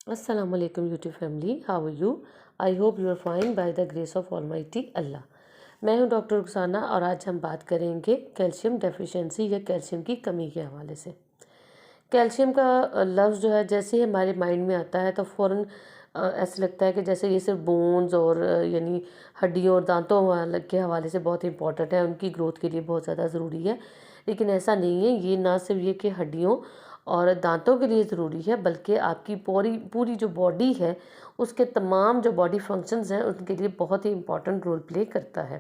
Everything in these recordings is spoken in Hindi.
अस्सलाम वालेकुम YouTube family, how are you? I hope you are fine by the grace of almighty Allah. मैं हूं डॉक्टर रुखसाना और आज हम बात करेंगे कैल्शियम डेफिशिएंसी या कैल्शियम की कमी के हवाले से। कैल्शियम का लफ्ज़ जो है जैसे ही हमारे माइंड में आता है तो फ़ौरन ऐसा लगता है कि जैसे ये सिर्फ बोन्स और यानी हड्डियों और दांतों के हवाले से बहुत इंपॉर्टेंट है, उनकी ग्रोथ के लिए बहुत ज़्यादा ज़रूरी है। लेकिन ऐसा नहीं है, ये ना सिर्फ ये कि हड्डियों और दांतों के लिए ज़रूरी है, बल्कि आपकी पूरी पूरी जो बॉडी है उसके तमाम जो बॉडी फंक्शंस हैं उनके लिए बहुत ही इंपॉर्टेंट रोल प्ले करता है।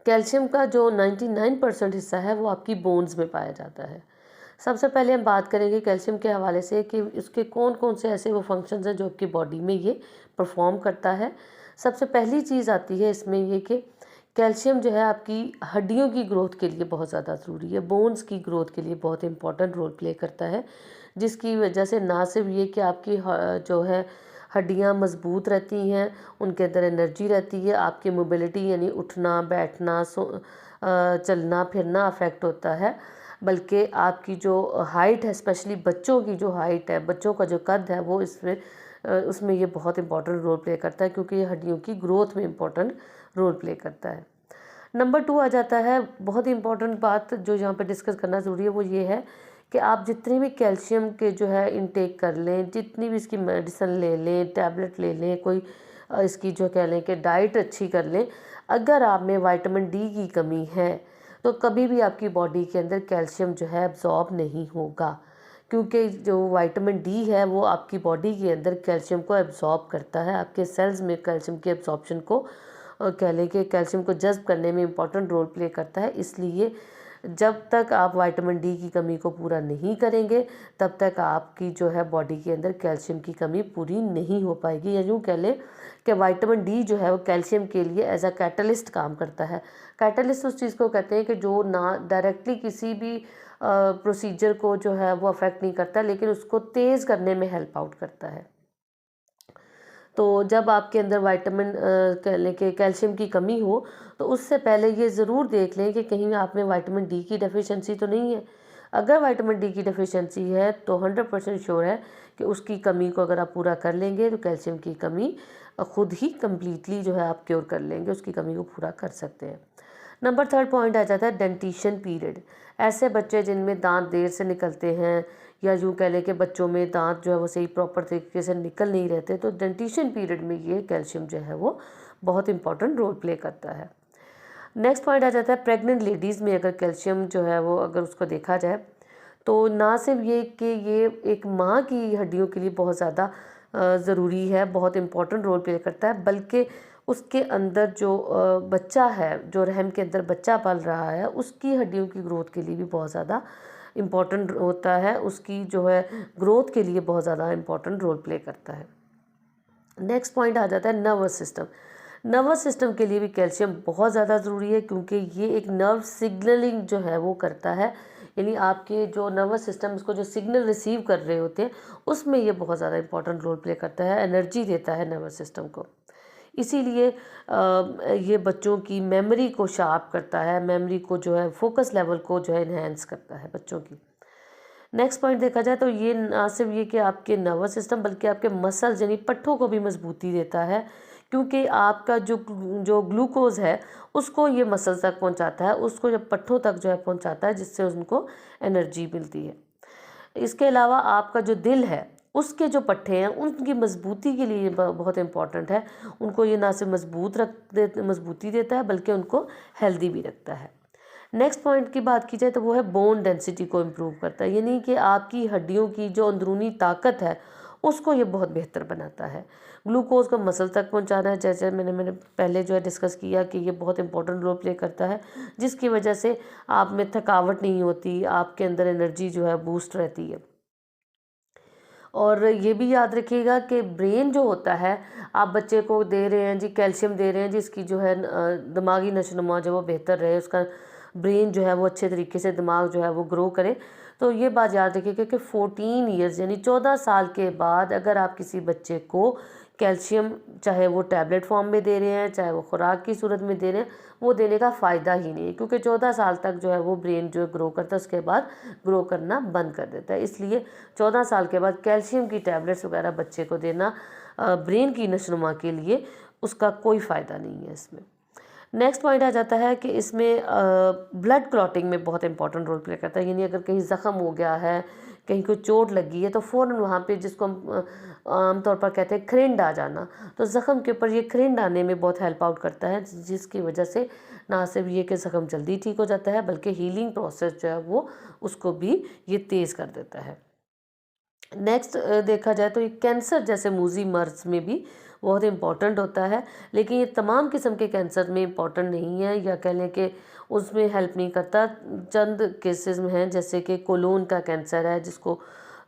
कैल्शियम का जो 99% हिस्सा है वो आपकी बोन्स में पाया जाता है। सबसे पहले हम बात करेंगे कैल्शियम के हवाले से कि उसके कौन कौन से ऐसे वो फंक्शंस हैं जो आपकी बॉडी में ये परफॉर्म करता है। सबसे पहली चीज़ आती है इसमें ये कि कैल्शियम जो है आपकी हड्डियों की ग्रोथ के लिए बहुत ज़्यादा ज़रूरी है, बोन्स की ग्रोथ के लिए बहुत इंपॉर्टेंट रोल प्ले करता है, जिसकी वजह से ना सिर्फ ये कि आपकी जो है हड्डियाँ मज़बूत रहती हैं, उनके अंदर एनर्जी रहती है, आपकी मोबिलिटी यानी उठना बैठना चलना फिरना अफेक्ट होता है, बल्कि आपकी जो हाइट है, स्पेशली बच्चों की जो हाइट है, बच्चों का जो कद है वो इसमें उसमें ये बहुत इंपॉर्टेंट रोल प्ले करता है, क्योंकि ये हड्डियों की ग्रोथ में इंपॉर्टेंट रोल प्ले करता है। नंबर 2 आ जाता है, बहुत ही इंपॉर्टेंट बात जो यहाँ पे डिस्कस करना ज़रूरी है वो ये है कि आप जितने भी कैल्शियम के जो है इनटेक कर लें, जितनी भी इसकी मेडिसिन ले लें, टैबलेट ले लें, कोई इसकी जो कह लें कि डाइट अच्छी कर लें, अगर आप में विटामिन डी की कमी है तो कभी भी आपकी बॉडी के अंदर कैल्शियम जो है एब्जॉर्ब नहीं होगा, क्योंकि जो विटामिन डी है वो आपकी बॉडी के अंदर कैल्शियम को एब्जॉर्ब करता है, आपके सेल्स में कैल्शियम के एब्जॉर्प्शन को कह लें कि कैल्शियम को जज़्ब करने में इम्पॉर्टेंट रोल प्ले करता है। इसलिए जब तक आप विटामिन डी की कमी को पूरा नहीं करेंगे तब तक आपकी जो है बॉडी के अंदर कैल्शियम की कमी पूरी नहीं हो पाएगी, या यूँ कह लें कि विटामिन डी जो है वो कैल्शियम के लिए एज अ कैटलिस्ट काम करता है। कैटलिस्ट उस चीज़ को कहते हैं कि जो ना डायरेक्टली किसी भी प्रोसीजर को जो है वो अफेक्ट नहीं करता, लेकिन उसको तेज़ करने में हेल्प आउट करता है। तो जब आपके अंदर विटामिन कह लें कि कैल्शियम की कमी हो तो उससे पहले ये ज़रूर देख लें कि कहीं आप में विटामिन डी की डेफिशिएंसी तो नहीं है। अगर विटामिन डी की डेफिशिएंसी है तो 100% श्योर है कि उसकी कमी को अगर आप पूरा कर लेंगे तो कैल्शियम की कमी खुद ही कम्प्लीटली जो है आप क्योर कर लेंगे, उसकी कमी को पूरा कर सकते हैं। नंबर 3 पॉइंट आ जाता है डेंटिशन पीरियड। ऐसे बच्चे जिनमें दांत देर से निकलते हैं, या यूँ कह लें कि बच्चों में दांत जो है वो सही प्रॉपर तरीके से निकल नहीं रहते, तो डेंटिशन पीरियड में ये कैल्शियम जो है वो बहुत इंपॉर्टेंट रोल प्ले करता है। नेक्स्ट पॉइंट आ जाता है प्रेग्नेंट लेडीज़ में अगर कैल्शियम जो है वो अगर उसको देखा जाए तो ना सिर्फ ये कि ये एक माँ की हड्डियों के लिए बहुत ज़्यादा ज़रूरी है, बहुत इंपॉर्टेंट रोल प्ले करता है, बल्कि उसके अंदर जो बच्चा है, जो रहम के अंदर बच्चा पल रहा है, उसकी हड्डियों की ग्रोथ के लिए भी बहुत ज़्यादा इम्पॉर्टेंट होता है, उसकी जो है ग्रोथ के लिए बहुत ज़्यादा इम्पॉर्टेंट रोल प्ले करता है। नेक्स्ट पॉइंट आ जाता है नर्वस सिस्टम। नर्वस सिस्टम के लिए भी कैल्शियम बहुत ज़्यादा ज़रूरी है, क्योंकि ये एक नर्व सिग्नलिंग जो है वो करता है, यानी आपके जो नर्वस सिस्टम उसको जो सिग्नल रिसीव कर रहे होते हैं उसमें ये बहुत ज़्यादा इंपॉर्टेंट रोल प्ले करता है, एनर्जी देता है नर्वस सिस्टम को। इसीलिए ये बच्चों की मेमोरी को शार्प करता है, मेमोरी को जो है फोकस लेवल को जो है इन्हेंस करता है बच्चों की। नेक्स्ट पॉइंट देखा जाए तो ये ना सिर्फ ये कि आपके नर्वस सिस्टम बल्कि आपके मसल्स यानी पट्ठों को भी मजबूती देता है, क्योंकि आपका जो जो ग्लूकोज है उसको ये मसल्स तक पहुंचाता है, उसको जब पट्ठों तक जो है पहुंचाता है, जिससे उनको एनर्जी मिलती है। इसके अलावा आपका जो दिल है उसके जो पट्ठे हैं उनकी मजबूती के लिए ये बहुत इंपॉर्टेंट है, उनको ये ना सिर्फ मजबूती देता है बल्कि उनको हेल्दी भी रखता है। नेक्स्ट पॉइंट की बात की जाए तो वो है बोन डेंसिटी को इम्प्रूव करता है, यानी कि आपकी हड्डियों की जो अंदरूनी ताकत है उसको ये बहुत बेहतर बनाता है। ग्लूकोज को मसल तक पहुंचाना है, जैसे मैंने पहले जो है डिस्कस किया कि ये बहुत इंपॉर्टेंट रोल प्ले करता है, जिसकी वजह से आप में थकावट नहीं होती, आपके अंदर एनर्जी जो है बूस्ट रहती है। और ये भी याद रखिएगा कि ब्रेन जो होता है, आप बच्चे को दे रहे हैं जी कैल्शियम दे रहे हैं जिसकी जो है दिमागी नशोनुमा जो वो बेहतर रहे, उसका ब्रेन जो है वो अच्छे तरीके से दिमाग जो है वो ग्रो करे। तो ये बात याद रखिएगा कि 14 ईयर्स यानी 14 साल के बाद अगर आप किसी बच्चे को कैल्शियम चाहे वो टैबलेट फॉर्म में दे रहे हैं, चाहे वो खुराक की सूरत में दे रहे हैं, वो देने का फ़ायदा ही नहीं है, क्योंकि 14 साल तक जो है वो ब्रेन जो ग्रो करता है, उसके बाद ग्रो करना बंद कर देता है। इसलिए 14 साल के बाद कैल्शियम की टैबलेट्स वगैरह बच्चे को देना ब्रेन की नशोनुमा के लिए, उसका कोई फ़ायदा नहीं है इसमें। नेक्स्ट पॉइंट आ जाता है कि इसमें ब्लड क्लॉटिंग में बहुत इंपॉर्टेंट रोल प्ले करता है। यानी अगर कहीं ज़ख़म हो गया है, कहीं कोई चोट लगी है, तो फ़ौरन वहाँ पे, जिसको हम आमतौर पर कहते हैं खरिंड आ जाना, तो ज़ख़म के ऊपर ये खरिंड आने में बहुत हेल्प आउट करता है, जिसकी वजह से ना सिर्फ ये कि ज़ख़म जल्दी ठीक हो जाता है, बल्कि हीलिंग प्रोसेस जो है वो उसको भी ये तेज़ कर देता है। नेक्स्ट देखा जाए तो ये कैंसर जैसे मूजी मर्ज में भी बहुत इम्पॉर्टेंट होता है, लेकिन ये तमाम किस्म के कैंसर में इम्पॉर्टेंट नहीं है, या कह लें कि उसमें हेल्प नहीं करता। चंद केसेस में हैं, जैसे कि कोलोन का कैंसर है, जिसको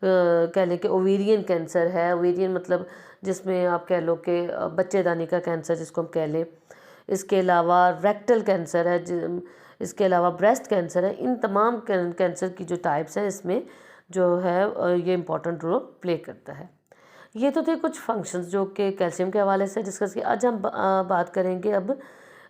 कह लें कि ओवेरियन कैंसर है। ओवेरियन मतलब जिसमें आप कह लो कि बच्चेदानी का कैंसर जिसको हम कह लें। इसके अलावा रेक्टल कैंसर है, इसके अलावा ब्रेस्ट कैंसर है। इन तमाम कैंसर की जो टाइप्स हैं, इसमें जो है ये इम्पॉर्टेंट रोल प्ले करता है। ये तो थे कुछ फंक्शंस जो कि कैल्शियम के हवाले से डिस्कस किए। आज हम बात करेंगे अब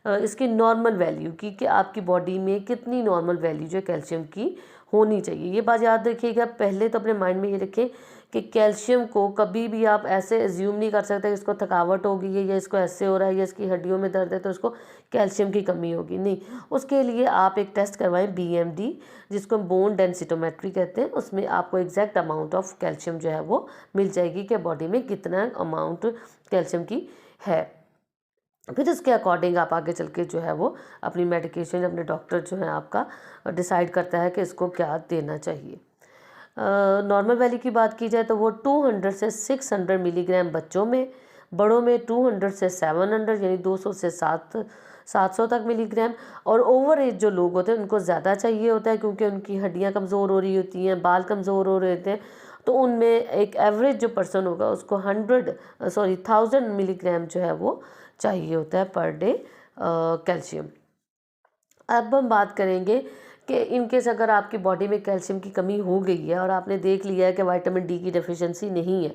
इसकी नॉर्मल वैल्यू की, कि आपकी बॉडी में कितनी नॉर्मल वैल्यू जो है कैल्शियम की होनी चाहिए। ये बात याद रखिएगा, पहले तो अपने माइंड में ये रखें कि कैल्शियम को कभी भी आप ऐसे एज्यूम नहीं कर सकते कि इसको थकावट हो गई है, या इसको ऐसे हो रहा है, या इसकी हड्डियों में दर्द है तो इसको कैल्शियम की कमी होगी। नहीं, उसके लिए आप एक टेस्ट करवाएं, BMD, जिसको हम बोन डेंसिटोमेट्री कहते हैं। उसमें आपको एग्जैक्ट अमाउंट ऑफ कैल्शियम जो है वो मिल जाएगी कि बॉडी में कितना अमाउंट कैल्शियम की है। फिर इसके अकॉर्डिंग आप आगे चल के जो है वो अपनी मेडिकेशन, अपने डॉक्टर जो है आपका डिसाइड करता है कि इसको क्या देना चाहिए। नॉर्मल वैल्यू की बात की जाए तो वो 200 से 600 मिलीग्राम बच्चों में, बड़ों में 200 से 700 यानी 200 से 700 तक मिलीग्राम। और ओवर एज जो लोग होते हैं उनको ज़्यादा चाहिए होता है, क्योंकि उनकी हड्डियाँ कमज़ोर हो रही होती हैं, बाल कमज़ोर हो रहे होते हैं। तो उनमें एक एवरेज जो पर्सन होगा उसको 1000 मिलीग्राम जो है वो चाहिए होता है पर डे कैल्शियम। अब हम बात करेंगे कि इनकेस अगर आपकी बॉडी में कैल्शियम की कमी हो गई है और आपने देख लिया है कि विटामिन डी की डेफिशिएंसी नहीं है,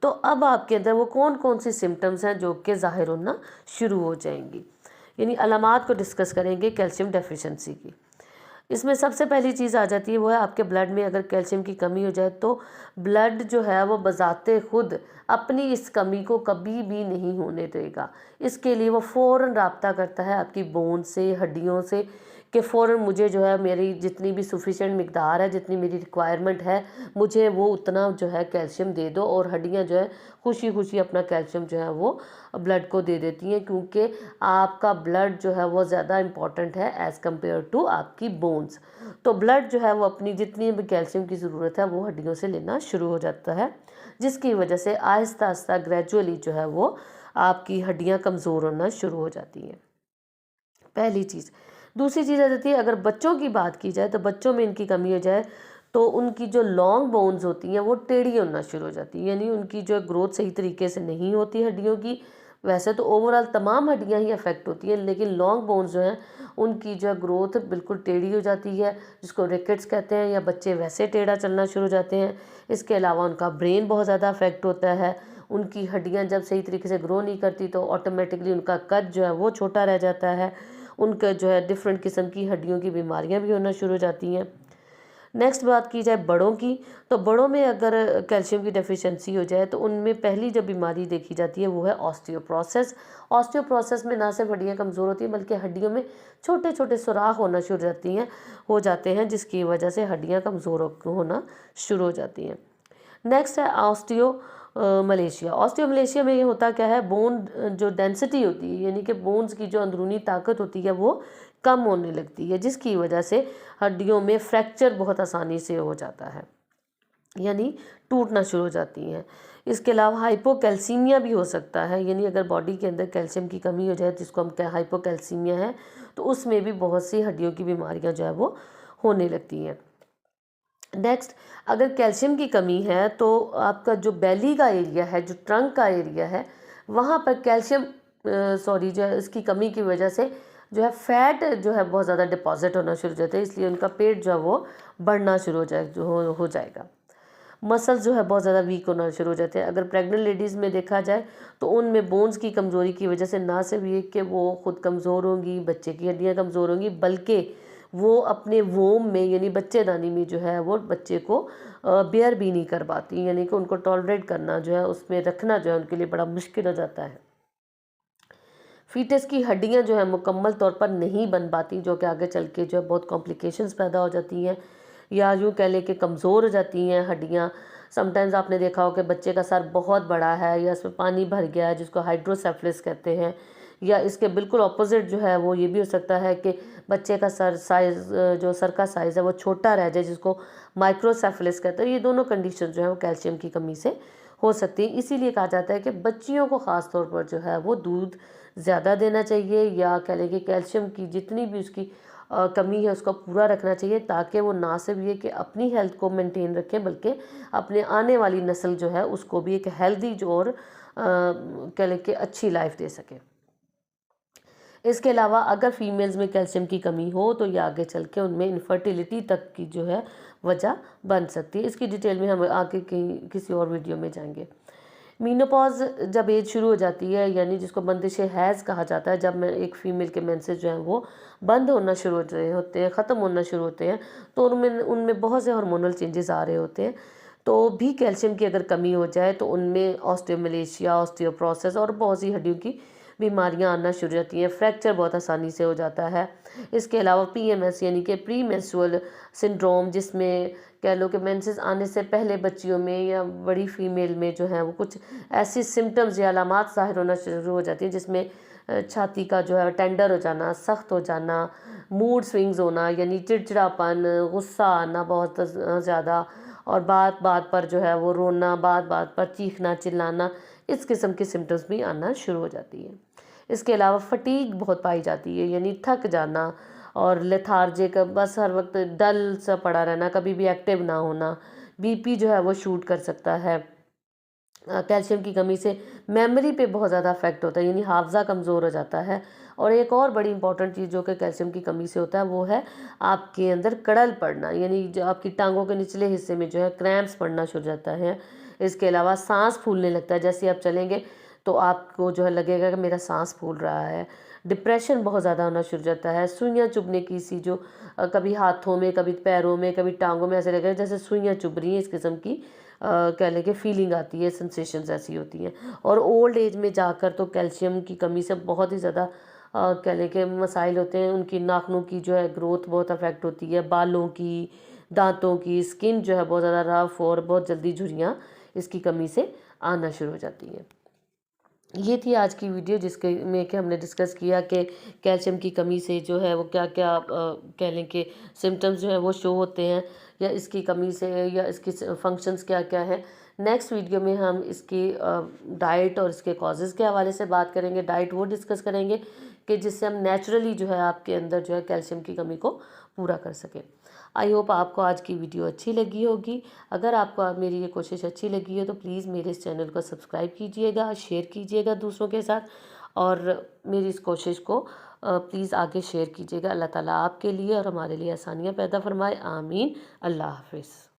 तो अब आपके अंदर वो कौन कौन सी सिम्टम्स हैं जो कि ज़ाहिर होना शुरू हो जाएंगी। यानी अलामात को डिस्कस करेंगे कैल्शियम डेफिशिएंसी की। इसमें सबसे पहली चीज़ आ जाती है वो है आपके ब्लड में अगर कैल्शियम की कमी हो जाए, तो ब्लड जो है वो बजाते खुद अपनी इस कमी को कभी भी नहीं होने देगा। इसके लिए वो फ़ौरन राब्ता करता है आपकी बोन से, हड्डियों से, कि फ़ौरन मुझे जो है मेरी जितनी भी सफिशेंट मिकदार है, जितनी मेरी रिक्वायरमेंट है, मुझे वो उतना जो है कैल्शियम दे दो। और हड्डियां जो है खुशी खुशी अपना कैल्शियम जो है वो ब्लड को दे देती हैं, क्योंकि आपका ब्लड जो है वो ज़्यादा इम्पॉर्टेंट है एज़ कम्पेयर टू आपकी बोन्स। तो ब्लड जो है वो अपनी जितनी भी कैल्शियम की ज़रूरत है वो हड्डियों से लेना शुरू हो जाता है, जिसकी वजह से आहिस्ता आहिस्ता ग्रेजुअली जो है वो आपकी हड्डियाँ कमज़ोर होना शुरू हो जाती हैं। पहली चीज़। दूसरी चीज़ आ जाती है, अगर बच्चों की बात की जाए तो बच्चों में इनकी कमी हो जाए तो उनकी जो लॉन्ग बोन्स होती हैं वो टेढ़ी होना शुरू हो जाती है, यानी उनकी जो ग्रोथ सही तरीके से नहीं होती हड्डियों की। वैसे तो ओवरऑल तमाम हड्डियां ही अफेक्ट होती हैं, लेकिन लॉन्ग बोन्स जो हैं उनकी जो ग्रोथ बिल्कुल टेढ़ी हो जाती है, जिसको रिकेट्स कहते हैं, या बच्चे वैसे टेढ़ा चलना शुरू हो जाते हैं। इसके अलावा उनका ब्रेन बहुत ज़्यादा अफेक्ट होता है। उनकी हड्डियाँ जब सही तरीके से ग्रो नहीं करती तो ऑटोमेटिकली उनका कद जो है वो छोटा रह जाता है। उनका जो है डिफरेंट किस्म की हड्डियों की बीमारियां भी होना शुरू हो जाती हैं। नेक्स्ट बात की जाए बड़ों की, तो बड़ों में अगर कैल्शियम की डेफिशिएंसी हो जाए तो उनमें पहली जो बीमारी देखी जाती है वो है ऑस्टियोप्रोसिस। ऑस्टियोप्रोसिस में ना सिर्फ हड्डियाँ कमज़ोर होती हैं बल्कि हड्डियों में छोटे छोटे सुराख होना शुरू हो जाते हैं, जिसकी वजह से हड्डियाँ कमज़ोर होना शुरू हो जाती हैं। नेक्स्ट है मलेशिया। ऑस्टियोमलेशिया में ये होता क्या है, बोन जो डेंसिटी होती है, यानी कि बोन्स की जो अंदरूनी ताकत होती है वो कम होने लगती है, जिसकी वजह से हड्डियों में फ्रैक्चर बहुत आसानी से हो जाता है, यानी टूटना शुरू हो जाती हैं। इसके अलावा हाइपोकैल्सीमिया भी हो सकता है, यानी अगर बॉडी के अंदर कैल्शियम की कमी हो जाए जिसको हम क्या हाइपोकैल्सीमिया है, तो उसमें भी बहुत सी हड्डियों की बीमारियां जो है वो होने लगती हैं। नेक्स्ट, अगर कैल्शियम की कमी है तो आपका जो बेली का एरिया है, जो ट्रंक का एरिया है, वहाँ पर कैल्शियम जो है इसकी कमी की वजह से जो है फैट जो है बहुत ज़्यादा डिपॉजिट होना शुरू हो जाता है, इसलिए उनका पेट जो है वो बढ़ना शुरू हो जाएगा। मसल्स जो है बहुत ज़्यादा वीक होना शुरू हो जाते हैं। अगर प्रेग्नेंट लेडीज़ में देखा जाए तो उनमें बोन्स की कमज़ोरी की वजह से ना सिर्फ ये कि वो खुद कमज़ोर होंगी, बच्चे की हड्डियाँ कमज़ोर होंगी, बल्कि वो अपने वोम में यानी बच्चेदानी में जो है वो बच्चे को बेयर भी नहीं कर पाती, यानी कि उनको टॉलरेट करना जो है, उसमें रखना जो है उनके लिए बड़ा मुश्किल हो जाता है। फीटस की हड्डियां जो है मुकम्मल तौर पर नहीं बन पाती, जो कि आगे चल के जो है बहुत कॉम्प्लिकेशंस पैदा हो जाती हैं, या यूँ कह लें कि कमज़ोर हो जाती हैं हड्डियां। समटाइम्स आपने देखा हो कि बच्चे का सर बहुत बड़ा है या इसमें पानी भर गया है, जिसको हाइड्रोसेफलिस कहते हैं, या इसके बिल्कुल ऑपोजिट जो है वो ये भी हो सकता है कि बच्चे का सर साइज़, जो सर का साइज़ है वो छोटा रह जाए, जिसको माइक्रोसेफलिस कहते हैं। ये दोनों कंडीशन जो है वो कैल्शियम की कमी से हो सकती है। इसीलिए कहा जाता है कि बच्चियों को ख़ास तौर पर जो है वो दूध ज़्यादा देना चाहिए, या कह लें कि कैल्शियम की जितनी भी उसकी कमी है उसको पूरा रखना चाहिए, ताकि वो ना सिर्फ ये कि अपनी हेल्थ को मेंटेन रखें, बल्कि अपने आने वाली नस्ल जो है उसको भी एक हेल्दी जो और कह लें कि अच्छी लाइफ दे सके। इसके अलावा अगर फीमेल्स में कैल्शियम की कमी हो तो ये आगे चल के उनमें इनफर्टिलिटी तक की जो है वजह बन सकती है। इसकी डिटेल में हम आगे किसी और वीडियो में जाएंगे। मीनोपॉज जब एज शुरू हो जाती है, यानी जिसको बंदिश हैज़ कहा जाता है, जब मैं एक फ़ीमेल के मेंसेस जो हैं वो बंद होना शुरू हो रहे होते हैं, ख़त्म होना शुरू होते हैं, तो उनमें उनमें बहुत से हार्मोनल चेंजेस आ रहे होते हैं। तो भी कैल्शियम की अगर कमी हो जाए तो उनमें ऑस्टियोमलेशिया, ऑस्टियोप्रोसिस और बहुत सी हड्डियों की बीमारियां आना शुरू हो जाती हैं। फ्रैक्चर बहुत आसानी से हो जाता है। इसके अलावा पीएमएस यानी कि प्री मेंस्ट्रुअल सिंड्रोम, जिसमें कह लो कि मेंसेस आने से पहले बच्चियों में या बड़ी फीमेल में जो है वो कुछ ऐसी सिम्टम्स या अलामात ज़ाहिर होना शुरू हो जाती हैं, जिसमें छाती का जो है टेंडर हो जाना, सख्त हो जाना, मूड स्विंग्स होना, यानी चिड़चिड़ापन, गुस्सा आना बहुत ज़्यादा, और बात बात पर जो है वो रोना, बात बात पर चीखना चिल्लाना, इस किस्म की सिम्टम्स भी आना शुरू हो जाती है। इसके अलावा फटीग बहुत पाई जाती है, यानी थक जाना और लेथार्जिक, बस हर वक्त डल सा पड़ा रहना, कभी भी एक्टिव ना होना, बीपी जो है वो शूट कर सकता है। कैल्शियम की कमी से मेमोरी पे बहुत ज़्यादा इफेक्ट होता है, यानी हाफजा कमज़ोर हो जाता है। और एक और बड़ी इंपॉर्टेंट चीज़ जो कि कैल्शियम की कमी से होता है वो है आपके अंदर कड़ल पड़ना, यानी जो आपकी टांगों के निचले हिस्से में जो है क्रैम्प्स पड़ना शुरू हो जाता है। इसके अलावा सांस फूलने लगता है, जैसे आप चलेंगे तो आपको जो है लगेगा कि मेरा सांस फूल रहा है। डिप्रेशन बहुत ज़्यादा होना शुरू हो जाता है। सुइयाँ चुभने की सी जो कभी हाथों में, कभी पैरों में, कभी टांगों में ऐसे लगेगा जैसे सुइयाँ चुभ रही हैं, इस किस्म की कह लें कि फीलिंग आती है, सेंसेशंस ऐसी होती हैं। और ओल्ड एज में जाकर तो कैल्शियम की कमी से बहुत ही ज़्यादा कह लें कि मसाइल होते हैं। उनकी नाखूनों की जो है ग्रोथ बहुत अफेक्ट होती है, बालों की, दांतों की, स्किन जो है बहुत ज़्यादा रफ और बहुत जल्दी झुर्रियाँ इसकी कमी से आना शुरू हो जाती हैं। ये थी आज की वीडियो जिसके में कि हमने डिस्कस किया कि कैल्शियम की कमी से जो है वो क्या क्या कह लें कि सिम्टम्स जो है वो शो होते हैं, या इसकी कमी से, या इसकी फंक्शंस क्या क्या हैं। नेक्स्ट वीडियो में हम इसकी डाइट और इसके कॉजेज़ के हवाले से बात करेंगे। डाइट वो डिस्कस करेंगे कि जिससे हम नेचुरली जो है आपके अंदर जो है कैल्शियम की कमी को पूरा कर सकें। आई होप आपको आज की वीडियो अच्छी लगी होगी। अगर आपको मेरी ये कोशिश अच्छी लगी है तो प्लीज़ मेरे इस चैनल को सब्सक्राइब कीजिएगा, शेयर कीजिएगा दूसरों के साथ, और मेरी इस कोशिश को प्लीज़ आगे शेयर कीजिएगा। अल्लाह ताला आपके लिए और हमारे लिए आसानियाँ पैदा फरमाए। आमीन। अल्लाह हाफ़िज़।